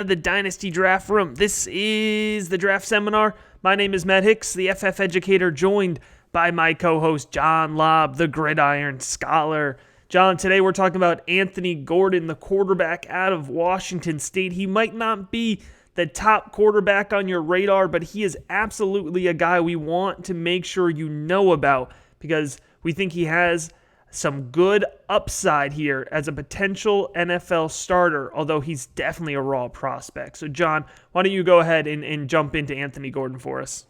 the Dynasty Draft Room. This is the Draft Seminar. My name is Matt Hicks, the FF educator, joined by my co-host John Lobb, the Gridiron Scholar. John, today we're talking about Anthony Gordon, the quarterback out of Washington State. He might not be the top quarterback on your radar, but he is absolutely a guy we want to make sure you know about because we think he has some good upside here as a potential NFL starter, although he's definitely a raw prospect. So, John, why don't you go ahead and jump into Anthony Gordon for us?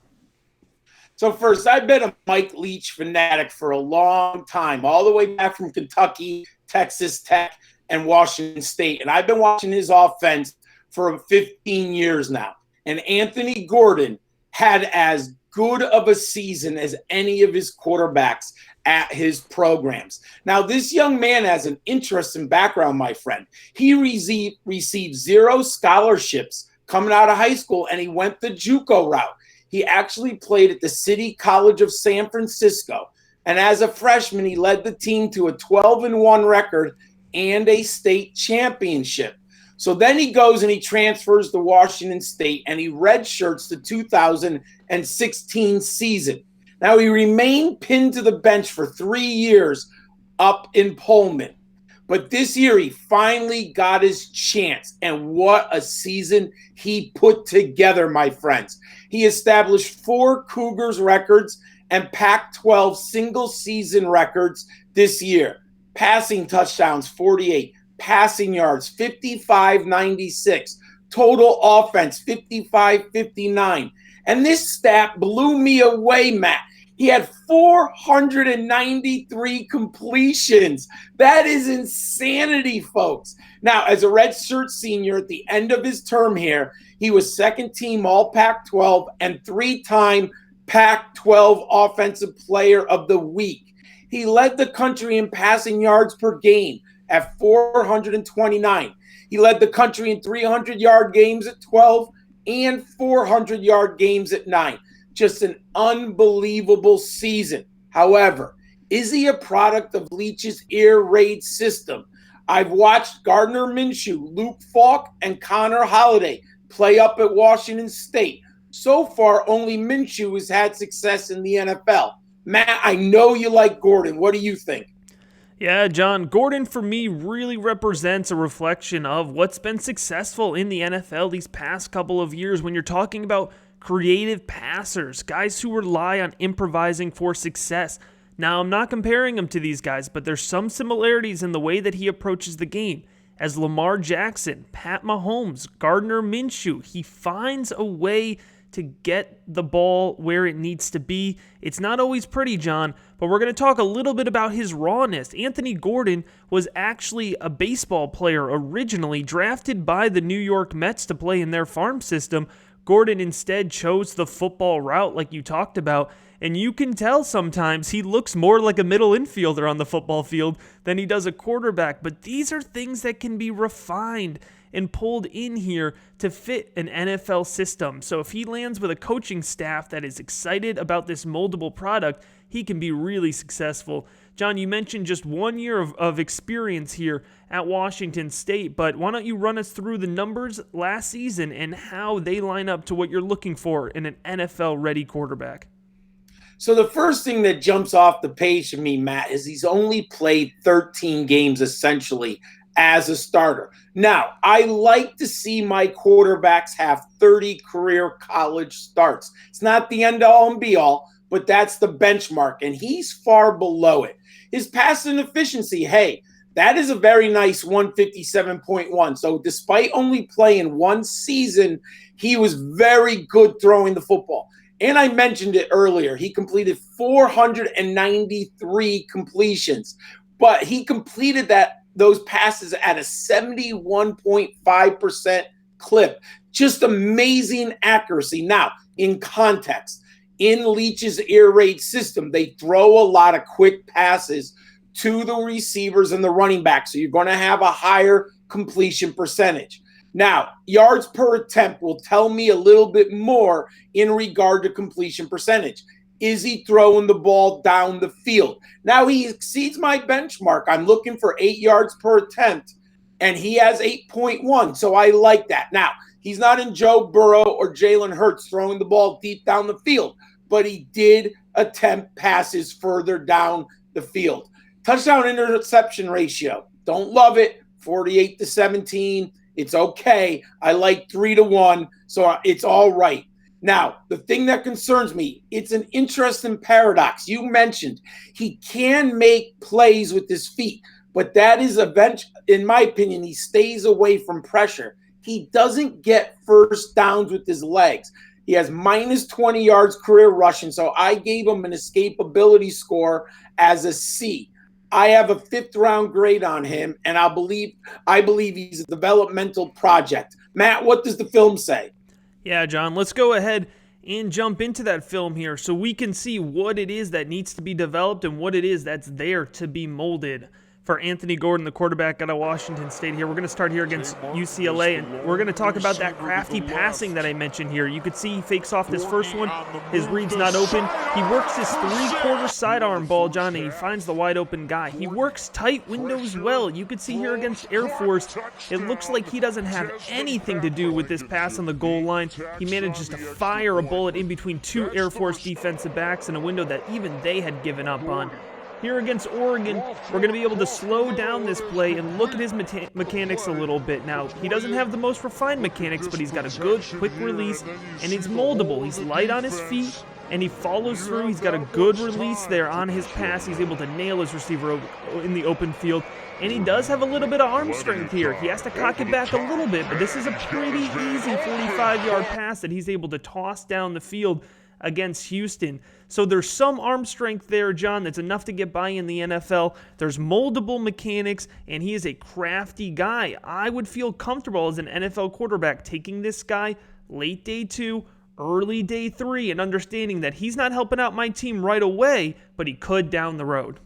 So first, I've been a Mike Leach fanatic for a long time, all the way back from Kentucky, Texas Tech, and Washington State. And I've been watching his offense for 15 years now. And Anthony Gordon had as good of a season as any of his quarterbacks at his programs. Now, this young man has an interesting background, my friend. He received 0 scholarships coming out of high school, and he went the JUCO route. He actually played at the City College of San Francisco. And as a freshman, he led the team to a 12-1 record and a state championship. So then he goes and he transfers to Washington State, and he redshirts the 2016 season. Now, he remained pinned to the bench for 3 years up in Pullman. But this year, he finally got his chance. And what a season he put together, my friends. He established 4 Cougars records and Pac-12 single-season records this year. Passing touchdowns, 48. Passing yards, 55-96. Total offense, 55-59. And this stat blew me away, Matt. He had 493 completions. That is insanity, folks. Now, as a redshirt senior at the end of his term here, he was second-team All-Pac-12 and 3-time Pac-12 Offensive Player of the Week. He led the country in passing yards per game at 429. He led the country in 300-yard games at 12 and 400-yard games at 9. Just an unbelievable season. However, is he a product of Leach's air raid system? I've watched Gardner Minshew, Luke Falk, and Connor Holiday play up at Washington State. So far, only Minshew has had success in the NFL. Matt, I know you like Gordon. What do you think? Yeah, John, Gordon for me really represents a reflection of what's been successful in the NFL these past couple of years when you're talking about creative passers, guys who rely on improvising for success. Now, I'm not comparing him to these guys, but there's some similarities in the way that he approaches the game. As Lamar Jackson, Pat Mahomes, Gardner Minshew, he finds a way to get the ball where it needs to be. It's not always pretty, John, but we're going to talk a little bit about his rawness. Anthony Gordon was actually a baseball player originally, drafted by the New York Mets to play in their farm system. Gordon instead chose the football route like you talked about, and you can tell sometimes he looks more like a middle infielder on the football field than he does a quarterback, but these are things that can be refined and pulled in here to fit an NFL system. So if he lands with a coaching staff that is excited about this moldable product, he can be really successful. John, you mentioned just 1 year of experience here at Washington State, but why don't you run us through the numbers last season and how they line up to what you're looking for in an NFL-ready quarterback? So the first thing that jumps off the page to me, Matt, is he's only played 13 games essentially as a starter. Now, I like to see my quarterbacks have 30 career college starts. It's not the end-all and be-all, but that's the benchmark, and he's far below it. His passing efficiency, hey, that is a very nice 157.1. So despite only playing one season, he was very good throwing the football. And I mentioned it earlier, he completed 493 completions, but he completed those passes at a 71.5% clip. Just amazing accuracy. Now, in context, in Leach's air raid system, they throw a lot of quick passes to the receivers and the running back, so you're going to have a higher completion percentage. Now, yards per attempt will tell me a little bit more in regard to completion percentage. Is he throwing the ball down the field? Now he exceeds my benchmark. I'm looking for 8 yards per attempt. and he has 8.1. So I like that. Now, he's not in Joe Burrow or Jalen Hurts throwing the ball deep down the field, but he did attempt passes further down the field. Touchdown interception ratio. Don't love it. 48-17. It's okay. I like 3-1. So it's all right. Now, the thing that concerns me, it's an interesting paradox. You mentioned he can make plays with his feet, but that is in my opinion, he stays away from pressure. He doesn't get first downs with his legs. He has minus 20 yards career rushing, so I gave him an escapability score as a C. I have a 5th-round grade on him, and I believe he's a developmental project. Matt, what does the film say? Yeah, John, let's go ahead and jump into that film here so we can see what it is that needs to be developed and what it is that's there to be molded. For Anthony Gordon, the quarterback out of Washington State here. We're going to start here against UCLA, and we're going to talk about that crafty passing that I mentioned here. You could see he fakes off this first one. His read's not open. He works his 3/4 sidearm ball, John, and he finds the wide open guy. He works tight windows well. You could see here against Air Force, it looks like he doesn't have anything to do with this pass on the goal line. He manages to fire a bullet in between 2 Air Force defensive backs in a window that even they had given up on. Here against Oregon, we're going to be able to slow down this play and look at his mechanics a little bit. Now, he doesn't have the most refined mechanics, but he's got a good, quick release, and he's moldable. He's light on his feet, and he follows through. He's got a good release there on his pass. He's able to nail his receiver in the open field, and he does have a little bit of arm strength here. He has to cock it back a little bit, but this is a pretty easy 45-yard pass that he's able to toss down the field against Houston. So there's some arm strength there, John, that's enough to get by in the NFL. There's moldable mechanics, and he is a crafty guy. I would feel comfortable as an NFL quarterback taking this guy late day 2, early day 3, and understanding that he's not helping out my team right away, but he could down the road.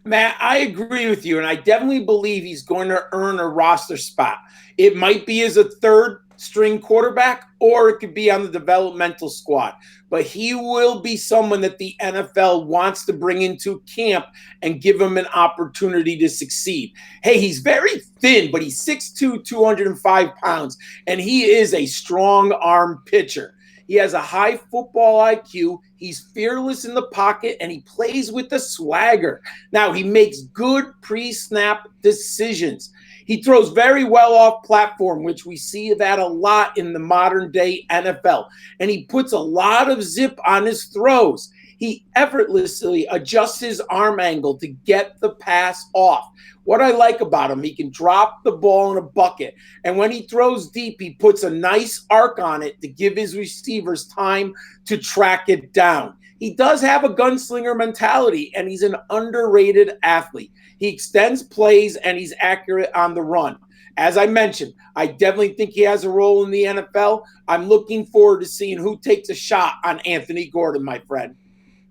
Matt, I agree with you, and I definitely believe he's going to earn a roster spot. It might be as a 3rd-string quarterback, or it could be on the developmental squad. But he will be someone that the NFL wants to bring into camp and give him an opportunity to succeed. Hey, he's very thin, but he's 6'2", 205 pounds, and he is a strong arm pitcher. He has a high football IQ. He's fearless in the pocket, and he plays with a swagger. Now, he makes good pre-snap decisions. He throws very well off platform, which we see that a lot in the modern-day NFL. And he puts a lot of zip on his throws. He effortlessly adjusts his arm angle to get the pass off. What I like about him, he can drop the ball in a bucket. And when he throws deep, he puts a nice arc on it to give his receivers time to track it down. He does have a gunslinger mentality, and he's an underrated athlete. He extends plays, and he's accurate on the run. As I mentioned, I definitely think he has a role in the NFL. I'm looking forward to seeing who takes a shot on Anthony Gordon, my friend.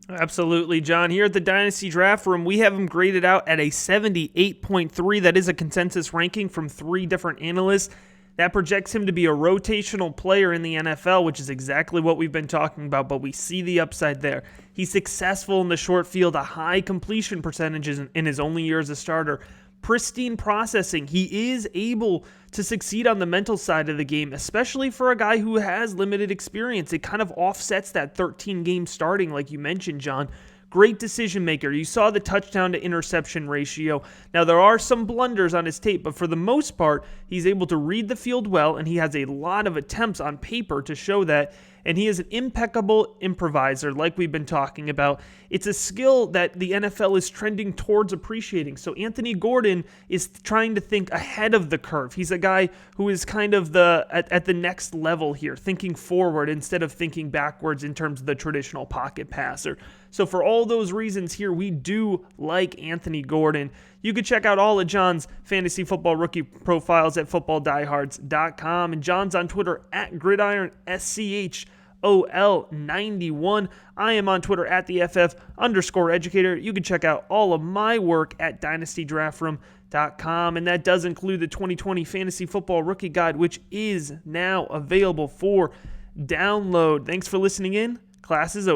Absolutely, John. Here at the Dynasty Draft Room, we have him graded out at a 78.3. That is a consensus ranking from 3 different analysts. That projects him to be a rotational player in the NFL, which is exactly what we've been talking about, but we see the upside there. He's successful in the short field, a high completion percentage in his only year as a starter. Pristine processing. He is able to succeed on the mental side of the game, especially for a guy who has limited experience. It kind of offsets that 13-game starting, like you mentioned, John. Great decision maker. You saw the touchdown to interception ratio. Now, there are some blunders on his tape, but for the most part, he's able to read the field well, and he has a lot of attempts on paper to show that. And he is an impeccable improviser, like we've been talking about. It's a skill that the NFL is trending towards appreciating. So Anthony Gordon is trying to think ahead of the curve. He's a guy who is kind of at the next level here, thinking forward instead of thinking backwards in terms of the traditional pocket passer. So for all those reasons here, we do like Anthony Gordon. You can check out all of John's fantasy football rookie profiles at footballdiehards.com. And John's on Twitter at GridironSchol91. I am on Twitter at the FF_educator. You can check out all of my work at DynastyDraftRoom.com. And that does include the 2020 Fantasy Football Rookie Guide, which is now available for download. Thanks for listening in. Class is over.